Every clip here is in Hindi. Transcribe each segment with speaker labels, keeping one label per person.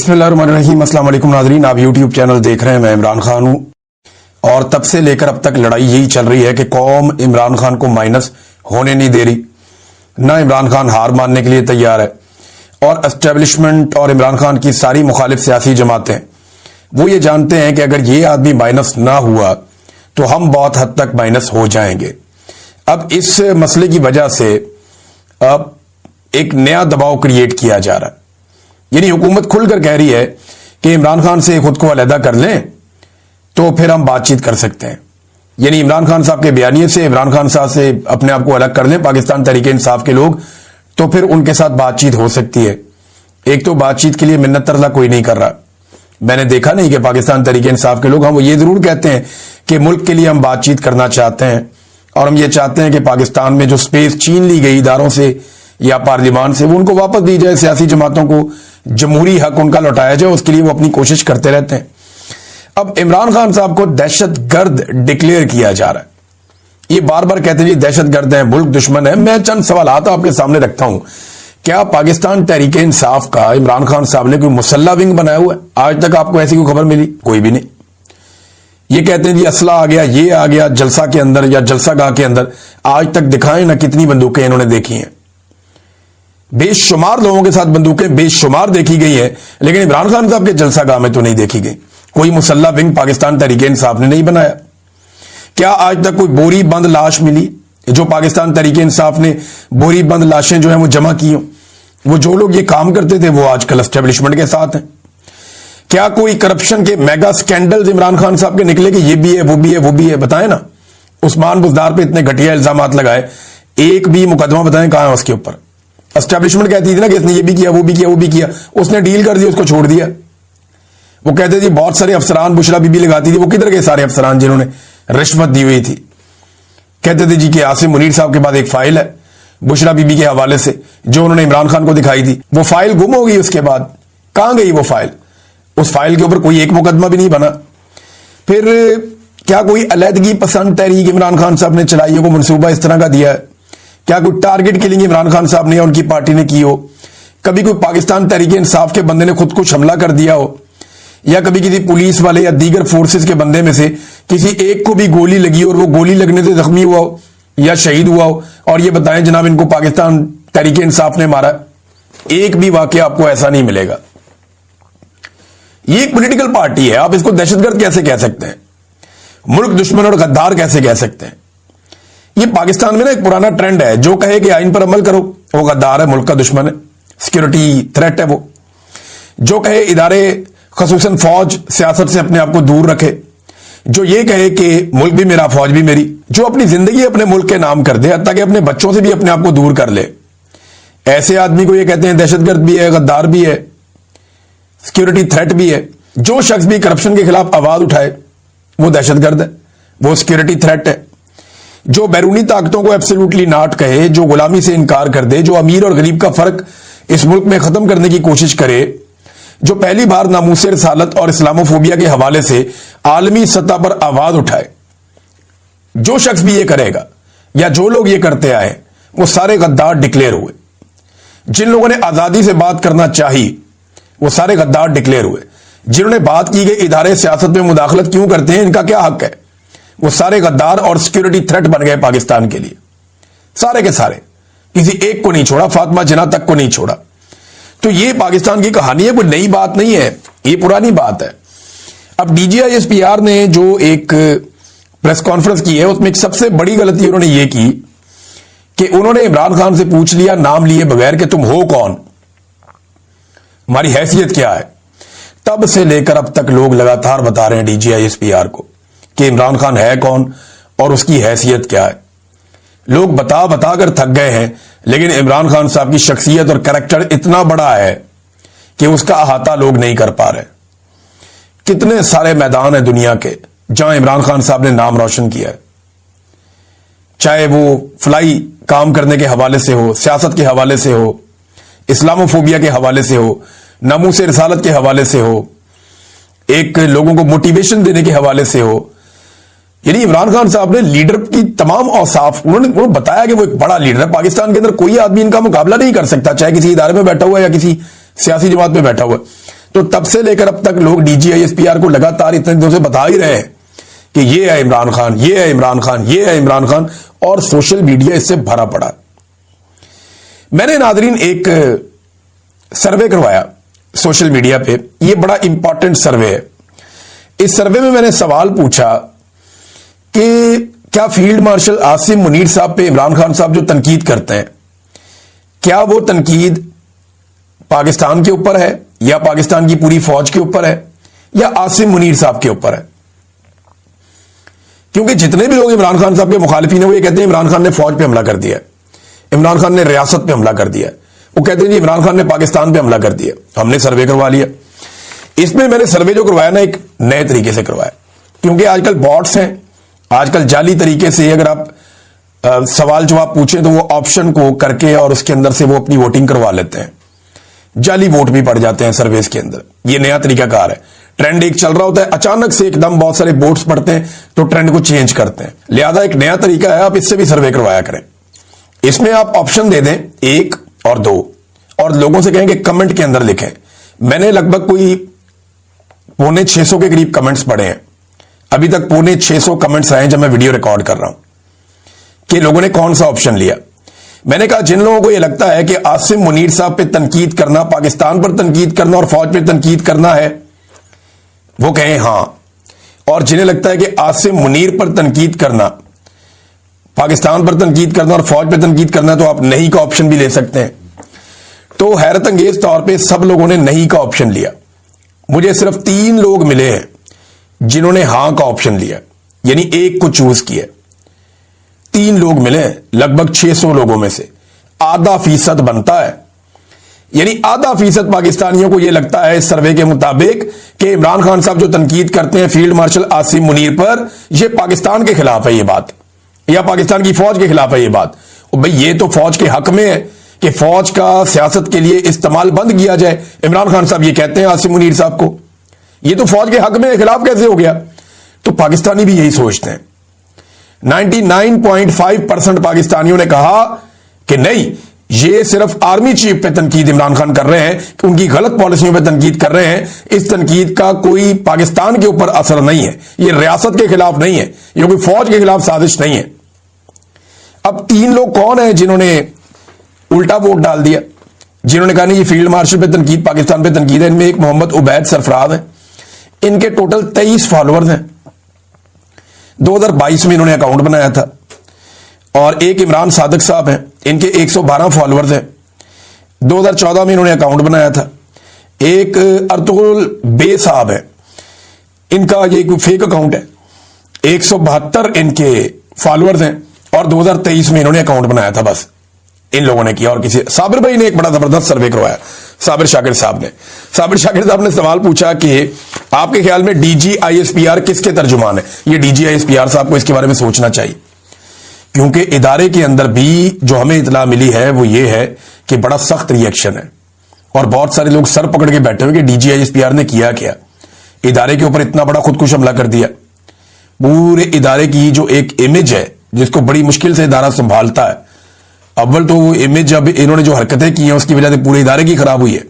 Speaker 1: बिस्मिल्लाहिर्रहमानिर्रहीम। अस्सलाम वालेकुम नाज़रीन, आप यूट्यूब चैनल देख रहे हैं। मैं इमरान खान हूं और तब से लेकर अब तक लड़ाई यही चल रही है कि कौम इमरान खान को माइनस होने नहीं दे रही। ना इमरान खान हार मानने के लिए तैयार है और एस्टेब्लिशमेंट और इमरान खान की सारी मुखालिफ सियासी जमातें वो ये जानते हैं कि अगर ये आदमी माइनस ना हुआ तो हम बहुत हद तक माइनस हो जाएंगे। अब इस मसले की वजह से अब एक नया दबाव क्रिएट किया जा रहा है, यानी हुकूमत खुलकर कह रही है कि इमरान खान से खुद को अलहदा कर लें तो फिर हम बातचीत कर सकते हैं। यानी इमरान खान साहब के बयानिए से इमरान खान साहब से अपने आप को अलग कर लें पाकिस्तान तहरीक इंसाफ के लोग, तो फिर उनके साथ बातचीत हो सकती है। एक तो बातचीत के लिए मिन्नत तरला कोई नहीं कर रहा। मैंने देखा नहीं कि पाकिस्तान तहरीक इंसाफ के लोग, हम वो ये जरूर कहते हैं कि मुल्क के लिए हम बातचीत करना चाहते हैं और हम ये चाहते हैं कि पाकिस्तान में जो स्पेस छीन ली गई इदारों से या पार्लियामान से वो उनको वापस दी जाए, सियासी जमातों को जमहूरी हक उनका लौटाया जाए, उसके लिए वो अपनी कोशिश करते रहते हैं। अब इमरान खान साहब को दहशतगर्द डिक्लेयर किया जा रहा है। ये बार बार कहते हैं जी दहशतगर्द है, मुल्क दुश्मन है। मैं चंद सवालात आपके सामने रखता हूं। क्या पाकिस्तान तहरीक इंसाफ का इमरान खान साहब ने कोई मुसल्ला विंग बनाया हुआ है? आज तक आपको ऐसी कोई खबर मिली? कोई भी नहीं। ये कहते हैं जी असला आ गया, ये आ गया जलसा के अंदर या जलसागाह के अंदर। आज तक दिखाएं ना कितनी बंदूकें इन्होंने देखी हैं। बेशुमार लोगों के साथ बंदूकें बेशुमार देखी गई है, लेकिन इमरान खान साहब के जलसागाह में तो नहीं देखी गई। कोई मुसल्ला विंग पाकिस्तान तहरीक इंसाफ ने नहीं बनाया। क्या आज तक कोई बोरी बंद लाश मिली जो पाकिस्तान तहरीक इंसाफ ने बोरी बंद लाशें जो है वो जमा की हो? वो जो लोग ये काम करते थे वो आजकल एस्टेब्लिशमेंट के साथ हैं। क्या कोई करप्शन के मेगा स्कैंडल इमरान खान साहब के निकले कि ये भी है वो भी है वो भी है? बताएं ना। उस्मान बुज़दार पे इतने घटिया इल्जामात लगाए, एक भी मुकदमा बताएं कहां है उसके ऊपर? एस्टेब्लिशमेंट कहती थी ना कि इसने ये भी किया वो भी किया वो भी किया, उसने डील कर दी, उसको छोड़ दिया। वो कहते थे बहुत सारे अफसरान, बुशरा बीबी लगाती थी, वो किधर गए सारे अफसरान जिन्होंने रिश्वत दी हुई थी? कहते थे जी कि आसिम मुनीर साहब के पास एक फाइल है बुशरा बीबी के हवाले से जो उन्होंने इमरान खान को दिखाई थी, वो फाइल गुम हो गई। उसके बाद कहां गई वो फाइल? उस फाइल के ऊपर कोई एक मुकदमा भी नहीं बना। फिर क्या कोई अलहदगी पसंद तहरीक इमरान खान साहब ने चलाई है? कोई मनसूबा इस तरह का दिया है? क्या कोई टारगेट किलिंग इमरान खान साहब ने या उनकी पार्टी ने की हो? कभी कोई पाकिस्तान तहरीक इंसाफ के बंदे ने खुद कुछ हमला कर दिया हो, या कभी किसी पुलिस वाले या दीगर फोर्सेस के बंदे में से किसी एक को भी गोली लगी और वो गोली लगने से जख्मी हुआ हो या शहीद हुआ हो और ये बताएं जनाब इनको पाकिस्तान तहरीक इंसाफ ने मारा? एक भी वाकया आपको ऐसा नहीं मिलेगा। ये एक पॉलिटिकल पार्टी है, आप इसको दहशतगर्द कैसे कह सकते हैं? मुल्क दुश्मन और गद्दार कैसे कह सकते हैं? ये पाकिस्तान में ना एक पुराना ट्रेंड है, जो कहे कि आइन पर अमल करो वो गद्दार है, मुल्क का दुश्मन है, सिक्योरिटी थ्रेट है। वो जो कहे इदारे खसूसन फौज सियासत से अपने आप को दूर रखे, जो ये कहे कि मुल्क भी मेरा फौज भी मेरी, जो अपनी जिंदगी अपने मुल्क के नाम कर दे ताकि अपने बच्चों से भी अपने आप को दूर कर ले, ऐसे आदमी को ये कहते हैं दहशतगर्द भी है, गद्दार भी है, सिक्योरिटी थ्रेट भी है। जो शख्स भी करप्शन के खिलाफ आवाज उठाए वो दहशतगर्द है, वो सिक्योरिटी थ्रेट है। जो बैरूनी ताकतों को एब्सोल्युटली नॉट कहे, जो गुलामी से इनकार कर दे, जो अमीर और गरीब का फर्क इस मुल्क में खत्म करने की कोशिश करे, जो पहली बार नामूस रिसालत और इस्लामोफोबिया के हवाले से आलमी सतह पर आवाज उठाए, जो शख्स भी ये करेगा या जो लोग ये करते आए वो सारे गद्दार डिक्लेयर हुए। जिन लोगों ने आजादी से बात करना चाहिए वो सारे गद्दार डिक्लेयर हुए। जिन्होंने बात की कि इदारे सियासत में मुदाखलत क्यों करते हैं, इनका क्या हक है, वो सारे गद्दार और सिक्योरिटी थ्रेट बन गए पाकिस्तान के लिए। सारे के सारे, किसी एक को नहीं छोड़ा, फातिमा जिन्ना तक को नहीं छोड़ा। तो ये पाकिस्तान की कहानी है, कोई नई बात नहीं है, ये पुरानी बात है। अब DGISPR ने जो एक प्रेस कॉन्फ्रेंस की है उसमें एक सबसे बड़ी गलती उन्होंने ये की कि उन्होंने इमरान खान से पूछ लिया नाम लिए बगैर कि तुम हो कौन, हमारी हैसियत क्या है। तब से लेकर अब तक लोग लगातार बता रहे हैं DGISPR को कि इमरान खान है कौन और उसकी हैसियत क्या है। लोग बता बता कर थक गए हैं, लेकिन इमरान खान साहब की शख्सियत और कैरेक्टर इतना बड़ा है कि उसका अहाता लोग नहीं कर पा रहे। कितने सारे मैदान हैं दुनिया के जहां इमरान खान साहब ने नाम रोशन किया है, चाहे वो फ्लाई काम करने के हवाले से हो, सियासत के हवाले से हो, इस्लामोफोबिया के हवाले से हो, नामूस रिसालत के हवाले से हो, एक लोगों को मोटिवेशन देने के हवाले से हो। यानी इमरान खान साहब ने लीडर की तमाम औसाफ उन्होंने बताया कि वो एक बड़ा लीडर है। पाकिस्तान के अंदर कोई आदमी इनका मुकाबला नहीं कर सकता, चाहे किसी इदारे में बैठा हुआ है या किसी सियासी जमात में बैठा हुआ है। तो तब से लेकर अब तक लोग DGISPR को लगातार इतने दिनों से बता ही रहे हैं कि ये है इमरान खान, ये है इमरान खान, ये है इमरान खान, और सोशल मीडिया इससे भरा पड़ा। मैंने नादरीन एक सर्वे करवाया सोशल मीडिया पे, ये बड़ा इंपॉर्टेंट सर्वे है। इस सर्वे में मैंने सवाल पूछा कि क्या फील्ड मार्शल आसिम मुनीर साहब पे इमरान खान साहब जो तनकीद करते हैं, क्या वो तनकीद पाकिस्तान के ऊपर है या पाकिस्तान की पूरी फौज के ऊपर है या आसिम मुनीर साहब के ऊपर है? क्योंकि जितने भी लोग इमरान खान साहब के मुखालिफिन हैं वो ये कहते हैं इमरान खान ने फौज पे हमला कर दिया, इमरान खान ने रियासत पे हमला कर दिया। वो कहते हैं जी इमरान खान ने पाकिस्तान पे हमला कर दिया। हमने सर्वे करवा लिया। इसमें मैंने सर्वे जो करवाया ना एक नए तरीके से करवाया, क्योंकि आजकल बॉट्स हैं, आजकल जाली तरीके से अगर आप सवाल जवाब पूछें तो वो ऑप्शन को करके और उसके अंदर से वो अपनी वोटिंग करवा लेते हैं, जाली वोट भी पड़ जाते हैं सर्वेस के अंदर। ये नया तरीकाकार है। ट्रेंड एक चल रहा होता है, अचानक से एकदम बहुत सारे वोट्स पड़ते हैं तो ट्रेंड को चेंज करते हैं। लिहाजा एक नया तरीका है, आप इससे भी सर्वे करवाया करें। इसमें आप ऑप्शन दे दें 1 और 2 और लोगों से कहें कि कमेंट के अंदर लिखें। मैंने लगभग कोई 650 के करीब कमेंट्स पढ़े हैं, अभी तक 650 कमेंट्स आए जब मैं वीडियो रिकॉर्ड कर रहा हूं कि लोगों ने कौन सा ऑप्शन लिया। मैंने कहा जिन लोगों को यह लगता है कि आसिम मुनीर साहब पे तनकीद करना, पाकिस्तान पर तनकीद करना और फौज पे तनकीद करना है, वो कहें हां, और जिन्हें लगता है कि आसिम मुनीर पर तनकीद करना, पाकिस्तान पर तनकीद करना और फौज पर तनकीद करना, तो आप नहीं का ऑप्शन भी ले सकते हैं। तो हैरत अंगेज तौर पे सब लोगों ने नहीं का ऑप्शन लिया। मुझे सिर्फ 3 लोग मिले हैं जिन्होंने हां का ऑप्शन लिया, यानी 1 को चूज किया। 3 लोग मिले लगभग 600 लोगों में से, आधा फीसद बनता है। यानी आधा फीसद पाकिस्तानियों को यह लगता है इस सर्वे के मुताबिक कि इमरान खान साहब जो तनकीद करते हैं फील्ड मार्शल आसिम मुनीर पर, यह पाकिस्तान के खिलाफ है ये बात, या पाकिस्तान की फौज के खिलाफ है ये बात। भाई ये तो फौज के हक में है कि फौज का सियासत के लिए इस्तेमाल बंद किया जाए। इमरान खान साहब ये कहते हैं आसिम मुनीर साहब को, ये तो फौज के हक में खिलाफ कैसे हो गया? तो पाकिस्तानी भी यही सोचते हैं। 99.5% पाकिस्तानियों ने कहा कि नहीं, ये सिर्फ आर्मी चीफ पे तनकीद इमरान खान कर रहे हैं, कि उनकी गलत पॉलिसियों पे तनकीद कर रहे हैं। इस तनकीद का कोई पाकिस्तान के ऊपर असर नहीं है, ये रियासत के खिलाफ नहीं है, ये कोई फौज के खिलाफ साजिश नहीं है। अब 3 लोग कौन है जिन्होंने उल्टा वोट डाल दिया, जिन्होंने कहा नहीं ये फील्ड मार्शल पे तनकीद, पाकिस्तान पे तनकीद है? इनमें एक मोहम्मद उबैद सरफराज है, इनके टोटल 23 फॉलोअर्स हैं। 2022 में इन्होंने अकाउंट बनाया था। और एक इमरान सादिक साहब हैं, इनके 112 फॉलोअर्स हैं, 2014 में इन्होंने अकाउंट बनाया था। एक अर्तुगरुल बे साहब है, इनका ये कोई फेक अकाउंट है, 172 इनके फॉलोअर्स हैं और 2023 में इन्होंने अकाउंट बनाया था। बस इन लोगों ने किया। और किसी साबिर भाई ने एक बड़ा जबरदस्त सर्वे करवाया, साबिर शाकिर साहब ने सवाल पूछा कि आपके ख्याल में DGISPR किसके तर्जुमान है? ये DGISPR साहब को इसके बारे में सोचना चाहिए, क्योंकि इदारे के अंदर भी जो हमें इतला मिली है वो ये है कि बड़ा सख्त रिएक्शन है और बहुत सारे लोग सर पकड़ के बैठे हुए कि DGISPR ने किया क्या, इदारे के ऊपर इतना बड़ा खुदकुश हमला कर दिया। पूरे इदारे की जो एक इमेज है जिसको बड़ी मुश्किल से इदारा संभालता है, अव्वल तो वो इमेज अब इन्होंने जो हरकतें की हैं उसकी वजह से पूरे इदारे की खराब हुई है।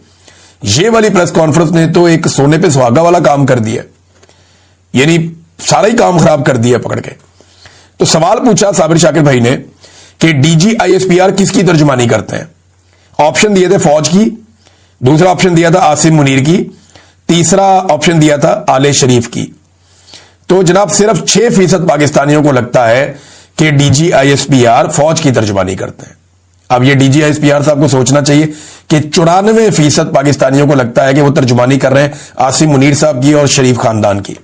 Speaker 1: ये वाली प्रेस कॉन्फ्रेंस ने तो एक सोने पे सुहागा वाला काम कर दिया, यानी सारा ही काम खराब कर दिया पकड़ के। तो सवाल पूछा साबिर शाकिर भाई ने कि DGISPR किसकी तर्जुमानी करते हैं? ऑप्शन दिए थे फौज की, दूसरा ऑप्शन दिया था आसिम मुनीर की, तीसरा ऑप्शन दिया था आले शरीफ की। तो जनाब सिर्फ 6% पाकिस्तानियों को लगता है कि DGISPR फौज की तर्जुमानी करते हैं। अब ये DGISPR साहब को सोचना चाहिए कि 94% पाकिस्तानियों को लगता है कि वो तर्जुमानी कर रहे हैं आसिम मुनीर साहब की और शरीफ खानदान की।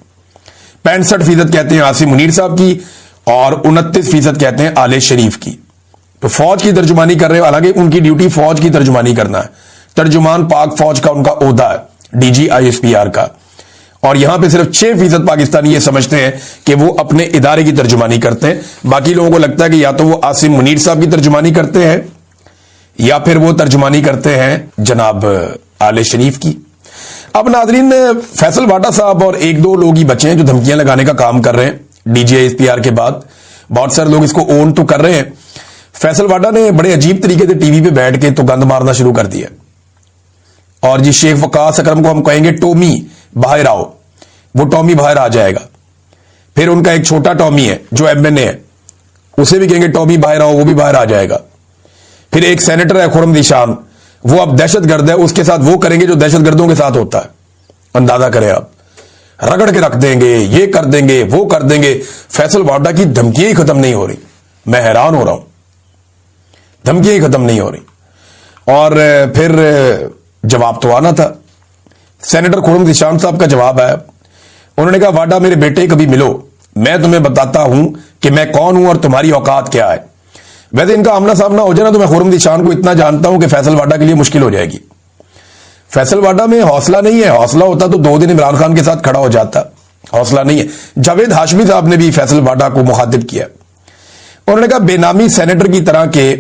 Speaker 1: 65% कहते हैं आसिम मुनीर साहब की और 29% कहते हैं आले शरीफ की। तो फौज की तर्जुमानी कर रहे हैं, हालांकि उनकी ड्यूटी फौज की तर्जुमानी करना है। तर्जुमान पाक फौज का उनका ओहदा है DGISPR का। और यहां पे सिर्फ 6% पाकिस्तानी ये समझते हैं कि वो अपने इदारे की तर्जुमानी करते हैं। बाकी लोगों को लगता है कि या तो वो आसिम मुनीर साहब की तर्जुमानी करते हैं या फिर वो तर्जुमानी करते हैं जनाब आले शरीफ की। अब नाजरीन, फैसल वाडा साहब और 1-2 लोग ही बचे हैं जो धमकियां लगाने का काम कर रहे हैं DGISPR के बाद। बहुत सारे लोग इसको ओन तो कर रहे हैं। फैसल वाडा ने बड़े अजीब तरीके से टीवी पे बैठ के तो गंद मारना शुरू कर दिया और जी शेख वकास अकरम को हम कहेंगे टॉमी बाहर आओ, वो टॉमी बाहर आ जाएगा। फिर उनका एक छोटा टॉमी है जो एमएनए है, उसे भी कहेंगे टॉमी बाहर आओ, वो भी बाहर आ जाएगा। फिर एक सेनेटर है खुर्रम दिशान, वो अब दहशतगर्द है, उसके साथ वो करेंगे जो दहशतगर्दों के साथ होता है। अंदाजा करें आप, रगड़ के रख देंगे, ये कर देंगे, वो कर देंगे। फैसल वाडा की धमकियां ही खत्म नहीं हो रही, मैं हैरान हो रहा हूं, धमकियां ही खत्म नहीं हो रही। और फिर जवाब तो आना था। सेनेटर खुर्रम दिशान साहब का जवाब है, उन्होंने कहा वाडा मेरे बेटे कभी मिलो, मैं तुम्हें बताता हूं कि मैं कौन हूं और तुम्हारी औकात क्या है। वैसे इनका आमना सामना हो जाए ना तो मैं खुर्रम दिशान को इतना जानता हूं कि फैसल वाडा के लिए मुश्किल हो जाएगी। फैसल वाडा में हौसला नहीं है, हौसला होता तो 2 दिन इमरान खान के साथ खड़ा हो जाता, हौसला नहीं है। जावेद हाशमी साहब ने भी फैसल वाडा को मुखातिब किया, उन्होंने कहा बेनामी सेनेटर की तरह के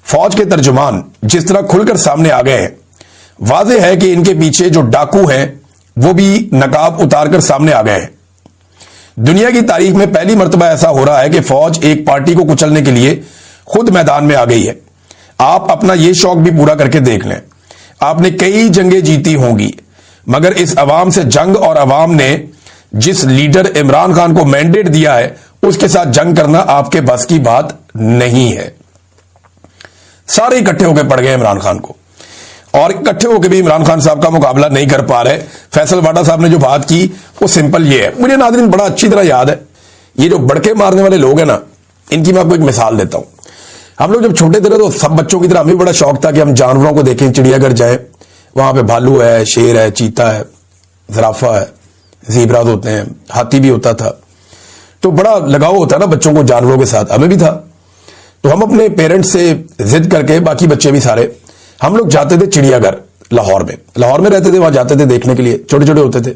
Speaker 1: फौज के तर्जुमान जिस तरह खुलकर सामने आ गए हैं, वाज़ेह है कि इनके पीछे जो डाकू हैं वो भी नकाब उतारकर सामने आ गए हैं। दुनिया की तारीख में पहली मर्तबा ऐसा हो रहा है कि फौज एक पार्टी को कुचलने के लिए खुद मैदान में आ गई है। आप अपना यह शौक भी पूरा करके देख लें, आपने कई जंगें जीती होंगी, मगर इस अवाम से जंग और अवाम ने जिस लीडर इमरान खान को मैंडेट दिया है उसके साथ जंग करना आपके बस की बात नहीं है। सारे इकट्ठे होकर पड़ गए इमरान खान को, और इकट्ठे होकर भी इमरान खान साहब का मुकाबला नहीं कर पा रहे। फैसल वाडा साहब ने जो बात की वो सिंपल ये है, मुझे नाज़रीन बड़ा अच्छी तरह याद है, ये जो बड़के मारने वाले लोग हैं ना, इनकी मैं आपको एक मिसाल देता हूं। हम लोग जब छोटे थे तो सब बच्चों की तरह हमें बड़ा शौक था कि हम जानवरों को देखें, चिड़ियाघर जाए, वहां पे भालू है, शेर है, चीता है, ज़राफ़ा है, ज़ीब्राज़ होते हैं, हाथी भी होता था। तो बड़ा लगाव होता है ना बच्चों को जानवरों के साथ, हमें भी था। तो हम अपने पेरेंट्स से जिद करके, बाकी बच्चे भी सारे, हम लोग जाते थे चिड़ियाघर लाहौर में रहते थे, वहां जाते थे देखने के लिए, छोटे छोटे होते थे।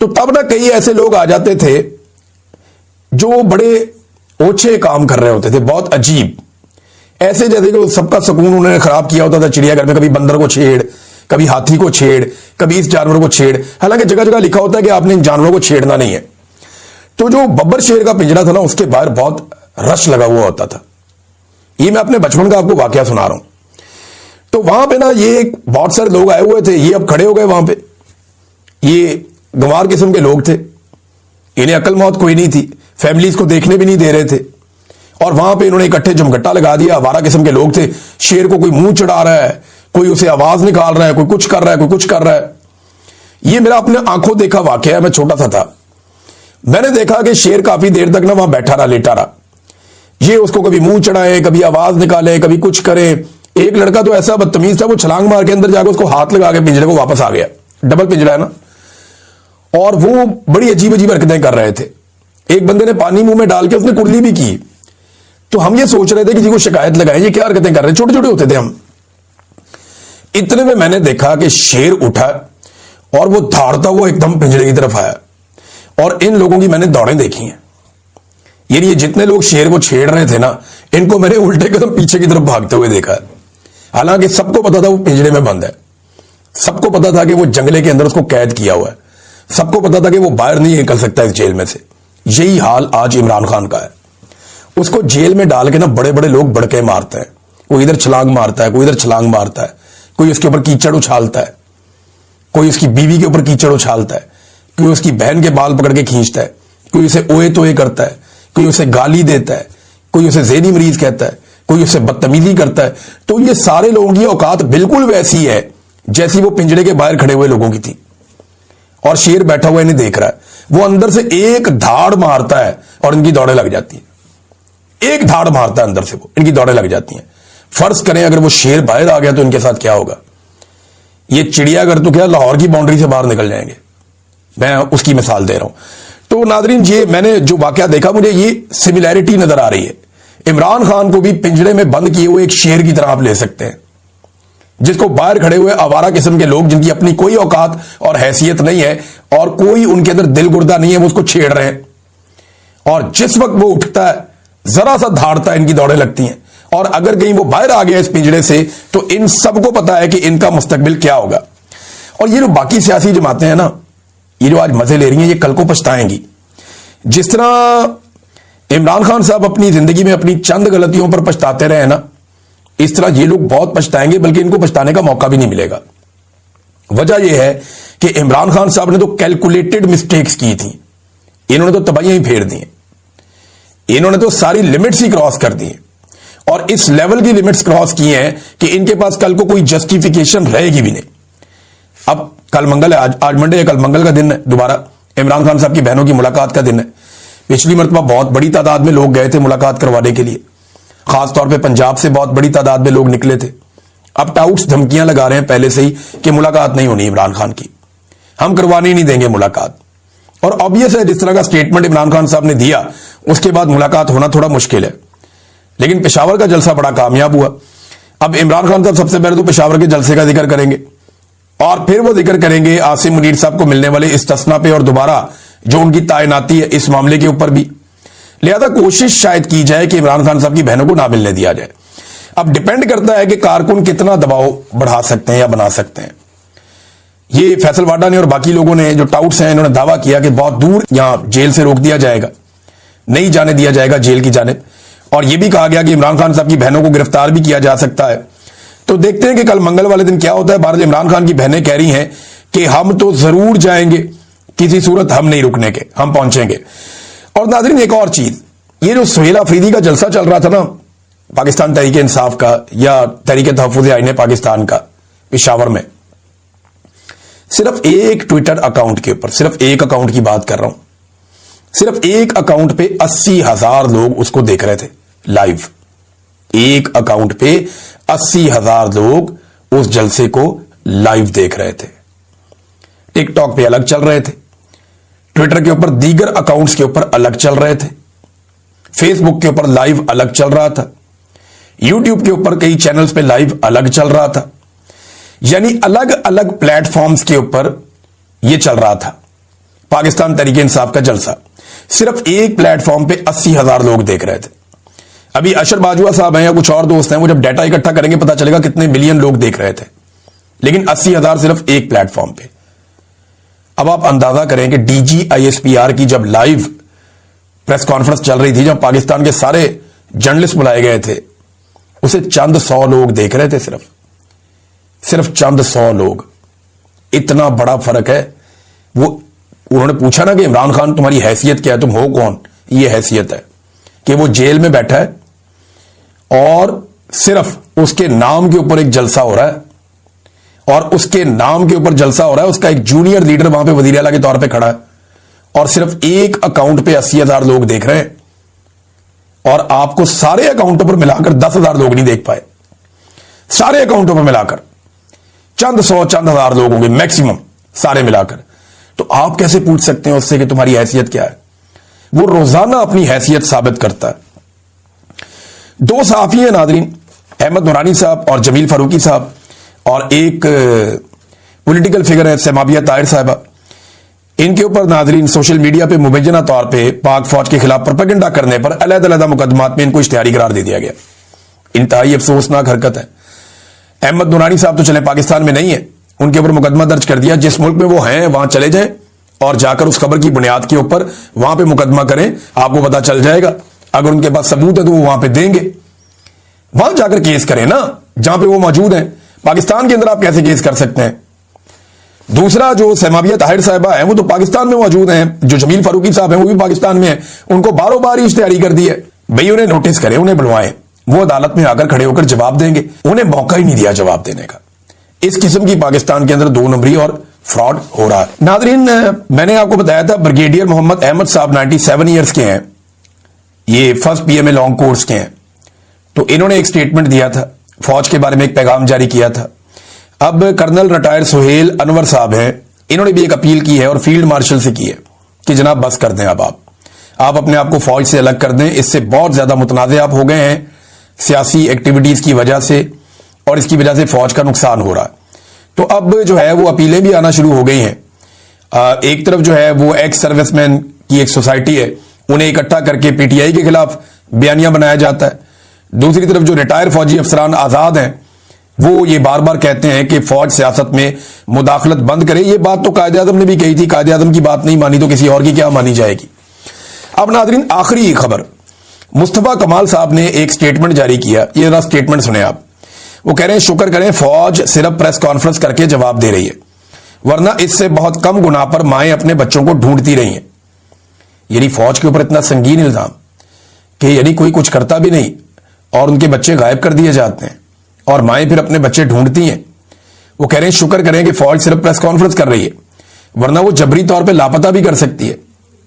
Speaker 1: तो तब ना कई ऐसे लोग आ जाते थे जो बड़े ओछे काम कर रहे होते थे, बहुत अजीब, ऐसे जैसे कि सबका सुकून उन्होंने खराब किया होता था चिड़ियाघर में। कभी बंदर को छेड़, कभी हाथी को छेड़, कभी इस जानवर को छेड़, हालांकि जगह जगह लिखा होता है कि आपने इन जानवरों को छेड़ना नहीं है। तो जो बब्बर शेर का पिंजरा था ना, उसके बाहर बहुत रश लगा हुआ होता था। ये मैं अपने बचपन का आपको वाकया सुना रहा हूं। तो वहां पे ना ये बहुत सारे लोग आए हुए थे, ये अब खड़े हो गए वहां पे, ये गंवार किस्म के लोग थे, इन्हें अकल मौत कोई नहीं थी, फैमिलीज को देखने भी नहीं दे रहे थे, और वहां पे इन्होंने इकट्ठे जमघट्टा लगा दिया। आवारा किस्म के लोग थे, शेर को कोई मुंह चढ़ा रहा है, कोई उसे आवाज निकाल रहा है, कोई कुछ कर रहा है, कोई कुछ कर रहा है। ये मेरा अपने आंखों देखा वाकया है, मैं छोटा सा था, मैंने देखा कि शेर काफी देर तक ना वहां बैठा रहा, लेटा रहा, ये उसको कभी मुंह चढ़ाए, कभी आवाज निकाले, कभी कुछ करे। एक लड़का तो ऐसा बदतमीज था, वो छलांग मार के अंदर जाकर उसको हाथ लगा के पिंजरे को वापस आ गया, डबल पिंजरा है ना, और वो बड़ी अजीब अजीब हरकतें कर रहे थे। एक बंदे ने पानी मुंह में डाल के उसने कुर्ली भी की। तो हम ये सोच रहे थे कि जी को शिकायत लगाए, ये क्या हरकतें कर रहे हैं, छोटे छोटे होते थे हम। इतने में मैंने देखा कि शेर उठा और वो धाड़ता हुआ एकदम पिंजरे की तरफ आया, और इन लोगों की मैंने दौड़ें देखी हैं। यानी ये जितने लोग शेर को छेड़ रहे थे ना, इनको मैंने उल्टे कदम पीछे की तरफ भागते हुए देखा। हालांकि सबको पता था वो पिंजरे में बंद है, सबको पता था कि वो जंगले के अंदर उसको कैद किया हुआ है, सबको पता था कि वो बाहर नहीं निकल सकता इस जेल में से। यही हाल आज इमरान खान का है। उसको जेल में डाल के ना बड़े बड़े लोग बड़के मारते हैं, कोई इधर छलांग मारता है, कोई इधर छलांग मारता है, कोई उसके ऊपर कीचड़ उछालता है, कोई उसकी बीवी के ऊपर कीचड़ उछालता है, कोई उसकी बहन के बाल पकड़ के खींचता है, कोई उसे ओए तोए करता है, कोई उसे गाली देता है, कोई उसे ज़हनी मरीज कहता है, कोई उससे बदतमीजी करता है। तो ये सारे लोगों की औकात बिल्कुल वैसी है जैसी वो पिंजरे के बाहर खड़े हुए लोगों की थी, और शेर बैठा हुआ इन्हें देख रहा है। वो अंदर से एक धाड़ मारता है और इनकी दौड़ें लग जाती हैं, एक धाड़ मारता है अंदर से, वो इनकी दौड़ें लग जाती हैं। फर्ज करें अगर वो शेर बाहर आ गया तो इनके साथ क्या होगा। ये चिड़ियाघर तो क्या लाहौर की बाउंड्री से बाहर निकल जाएंगे, मैं उसकी मिसाल दे रहा हूं। तो नादरीन, ये मैंने जो वाकया देखा, मुझे ये सिमिलैरिटी नजर आ रही है। इमरान खान को भी पिंजरे में बंद किए हुए एक शेर की तरह आप ले सकते हैं, जिसको बाहर खड़े हुए आवारा किस्म के लोग, जिनकी अपनी कोई औकात और हैसियत नहीं है और कोई उनके अंदर दिल गुर्दा नहीं है, वो उसको छेड़ रहे हैं। और जिस वक्त वो उठता है, जरा सा धाड़ता है, इनकी दौड़ें लगती हैं। और अगर कहीं वो बाहर आ गया इस पिंजरे से, तो इन सबको पता है कि इनका मुस्तकबिल क्या होगा। और ये जो बाकी सियासी जमातें हैं ना, ये जो आज मजे ले रही हैं, ये कल को पछताएंगी। जिस तरह इमरान खान साहब अपनी जिंदगी में अपनी चंद गलतियों पर पछताते रहे ना, इस तरह ये लोग बहुत पछताएंगे, बल्कि इनको पछताने का मौका भी नहीं मिलेगा। वजह यह है कि इमरान खान साहब ने तो कैलकुलेटेड मिस्टेक्स की थी, इन्होंने तो तबाहियां ही फेर दी, इन्होंने तो सारी लिमिट्स ही क्रॉस कर दी और इस लेवल की लिमिट्स क्रॉस की हैं कि इनके पास कल को कोई जस्टिफिकेशन रहेगी भी नहीं। अब कल मंगल है, आज मंडे है, कल मंगल का दिन है, दोबारा इमरान खान साहब की बहनों की मुलाकात का दिन है। पिछली मरतबा बहुत बड़ी तादाद में लोग गए थे मुलाकात करवाने के लिए, खासतौर पे पंजाब से बहुत बड़ी तादाद में लोग निकले थे। अब टाउट्स धमकियां लगा रहे हैं पहले से ही कि मुलाकात नहीं होनी इमरान खान की, हम करवाने ही नहीं देंगे मुलाकात। और ऑब्वियस है जिस तरह का स्टेटमेंट इमरान खान साहब ने दिया उसके बाद मुलाकात होना थोड़ा मुश्किल है। लेकिन पेशावर का जलसा बड़ा कामयाब हुआ। अब इमरान खान साहब सबसे पहले तो पेशावर के जलसे का जिक्र करेंगे और फिर वो जिक्र करेंगे आसिम मुनीर साहब को मिलने वाले इस्तिस्ना पे और दोबारा जो उनकी तैनाती है इस मामले के ऊपर भी। लिहाजा कोशिश शायद की जाए कि इमरान खान साहब की बहनों को ना मिलने दिया जाए। अब डिपेंड करता है कि कारकुन कितना दबाव बढ़ा सकते हैं या बना सकते हैं। ये फैसल वाडा ने और बाकी लोगों ने जो टाउट्स हैं इन्होंने दावा किया कि बहुत दूर यहां जेल से रोक दिया जाएगा, नहीं जाने दिया जाएगा जेल की जानिब। और यह भी कहा गया कि इमरान खान साहब की बहनों को गिरफ्तार भी किया जा सकता है। तो देखते हैं कि कल मंगल वाले दिन क्या होता है। बहरहाल इमरान खान की बहनें कह रही हैं कि हम तो जरूर जाएंगे, किसी सूरत हम नहीं रुकने के, हम पहुंचेंगे। और नाज़रीन एक और चीज, ये जो सुहेल अफरीदी का जलसा चल रहा था ना पाकिस्तान तहरीक इंसाफ का या तहरीक तहफ़्फ़ुज़ आईन पाकिस्तान का पेशावर में, सिर्फ एक ट्विटर अकाउंट के ऊपर, सिर्फ एक अकाउंट की बात कर रहा हूं, सिर्फ एक अकाउंट पे 80,000 लोग उसको देख रहे थे लाइव। एक अकाउंट पे 80,000 लोग उस जलसे को लाइव देख रहे थे। टिकटॉक पे अलग चल रहे थे, ट्विटर के ऊपर दीगर अकाउंट्स के ऊपर अलग चल रहे थे, फेसबुक के ऊपर लाइव अलग चल रहा था, यूट्यूब के ऊपर कई चैनल्स पे लाइव अलग चल रहा था। यानी अलग अलग प्लेटफॉर्म्स के ऊपर यह चल रहा था पाकिस्तान तहरीक इंसाफ का जलसा। सिर्फ एक प्लेटफॉर्म पे 80,000 लोग देख रहे थे। अभी अशर बाजवा साहब हैं या कुछ और दोस्त हैं, वो जब डाटा इकट्ठा करेंगे पता चलेगा कितने मिलियन लोग देख रहे थे, लेकिन 80,000 सिर्फ एक प्लेटफॉर्म पे। अब आप अंदाजा करें कि DGISPR की जब लाइव प्रेस कॉन्फ्रेंस चल रही थी, जब पाकिस्तान के सारे जर्नलिस्ट बुलाए गए थे, उसे चंद 100 लोग देख रहे थे, सिर्फ चंद 100 लोग। इतना बड़ा फर्क है। वो उन्होंने पूछा ना कि इमरान खान तुम्हारी हैसियत क्या है, तुम हो कौन? ये हैसियत है कि वो जेल में बैठा है और सिर्फ उसके नाम के ऊपर एक जलसा हो रहा है, और उसके नाम के ऊपर जलसा हो रहा है, उसका एक जूनियर लीडर वहां पे वजीर आला के तौर पे खड़ा है, और सिर्फ एक अकाउंट पे 80,000 लोग देख रहे हैं। और आपको सारे अकाउंटों पर मिलाकर 10,000 लोग नहीं देख पाए। सारे अकाउंटों पर मिलाकर चंद 100 चंद हजार लोग होंगे मैक्सिमम, सारे मिलाकर। तो आप कैसे पूछ सकते हैं उससे कि तुम्हारी हैसियत क्या है? वो रोजाना अपनी हैसियत साबित करता है। दो सहाफी हैं नादरीन, अहमद नूरानी साहब और जमील फारूकी साहब, और एक पॉलिटिकल फिगर है सेमाबिया ताहिर साहबा। इनके ऊपर नादरीन सोशल मीडिया पे मुबैना तौर पे पाक फौज के खिलाफ प्रोपेगेंडा करने पर अलग-अलग मुकदमात में इनको इश्तिहारी करार दे दिया गया। इंतहाई अफसोसनाक हरकत है। अहमद नूरानी साहब तो चले पाकिस्तान में नहीं है, उनके ऊपर मुकदमा दर्ज कर दिया। जिस मुल्क में वो हैं वहां चले जाएं और जाकर उस खबर की बुनियाद के ऊपर वहां पे मुकदमा करें, आपको पता चल जाएगा। अगर उनके पास सबूत है तो वो वहां पे देंगे, वहां जाकर केस करें ना, जहां पे वो मौजूद हैं। पाकिस्तान के अंदर आप कैसे केस कर सकते हैं? दूसरा जो सेमाबिया ताहिर साहिबा है वो तो पाकिस्तान में मौजूद हैं, जो जमील फारूकी साहब हैं वो भी पाकिस्तान में है। उनको बारों बार इश्तिहारी कर दी है, भाई उन्हें नोटिस करें, उन्हें बुलवाएं, वो अदालत में आकर खड़े होकर जवाब देंगे। उन्हें मौका ही नहीं दिया जवाब देने का। इस किस्म की पाकिस्तान के अंदर 2 नंबरी और फ्रॉड हो रहा है। नादरीन, मैंने आपको बताया था ब्रिगेडियर मोहम्मद अहमद साहब 97 ईयर्स के हैं, ये फर्स्ट PMA लॉन्ग कोर्स के हैं। तो इन्होंने एक स्टेटमेंट दिया था, फौज के बारे में एक पैगाम जारी किया था। अब कर्नल रिटायर्ड सुहेल अनवर साहब हैं, इन्होंने भी एक अपील की है और फील्ड मार्शल से की है कि जनाब बस कर दें, अब आप अपने आप को फौज से अलग कर दें। इससे बहुत ज्यादा मुतनाज़ आप हो गए हैं सियासी एक्टिविटीज की वजह से, और इसकी वजह से फौज का नुकसान हो रहा है। तो अब जो है वो अपीलें भी आना शुरू हो गई हैं। एक तरफ जो है वो एक्स सर्विसमैन की एक सोसाइटी है, उन्हें इकट्ठा करके PTI के खिलाफ बयानिया बनाया जाता है। दूसरी तरफ जो रिटायर फौजी अफसरान आजाद हैं वो ये बार बार कहते हैं कि फौज सियासत में मुदाखलत बंद करे। ये बात तो कायदे आज़म ने भी कही थी, कायदे आज़म की बात नहीं मानी तो किसी और की क्या मानी जाएगी। अब नाज़रीन, आखिरी खबर, मुस्तफा कमाल साहब ने एक स्टेटमेंट जारी किया। ये जरा स्टेटमेंट सुने आप। वो कह रहे हैं शुक्र करें फौज सिर्फ प्रेस कॉन्फ्रेंस करके जवाब दे रही है, वरना इससे बहुत कम गुना पर माएं अपने बच्चों को ढूंढती रही हैं। यानी फौज के ऊपर इतना संगीन इल्जाम कि यानी कोई कुछ करता भी नहीं और उनके बच्चे गायब कर दिए जाते हैं और माएं फिर अपने बच्चे ढूंढती हैं। वो कह रहे हैं शुक्र करें कि फौज सिर्फ प्रेस कॉन्फ्रेंस कर रही है, वरना वो जबरी तौर पे लापता भी कर सकती है।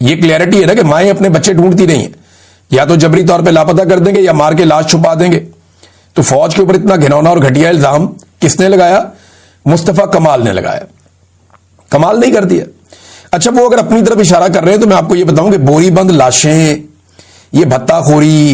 Speaker 1: ये क्लैरिटी है ना कि माएं अपने बच्चे ढूंढती नहीं है, या तो जबरी तौर पे लापता कर देंगे या मार के लाश छुपा देंगे। तो फौज के ऊपर इतना घिनौना और घटिया इल्जाम किसने लगाया? मुस्तफा कमाल ने लगाया। कमाल नहीं कर दिया। अच्छा, वो अगर अपनी तरफ इशारा कर रहे हैं तो मैं आपको ये बताऊं कि बोरीबंद लाशें, ये भत्ताखोरी,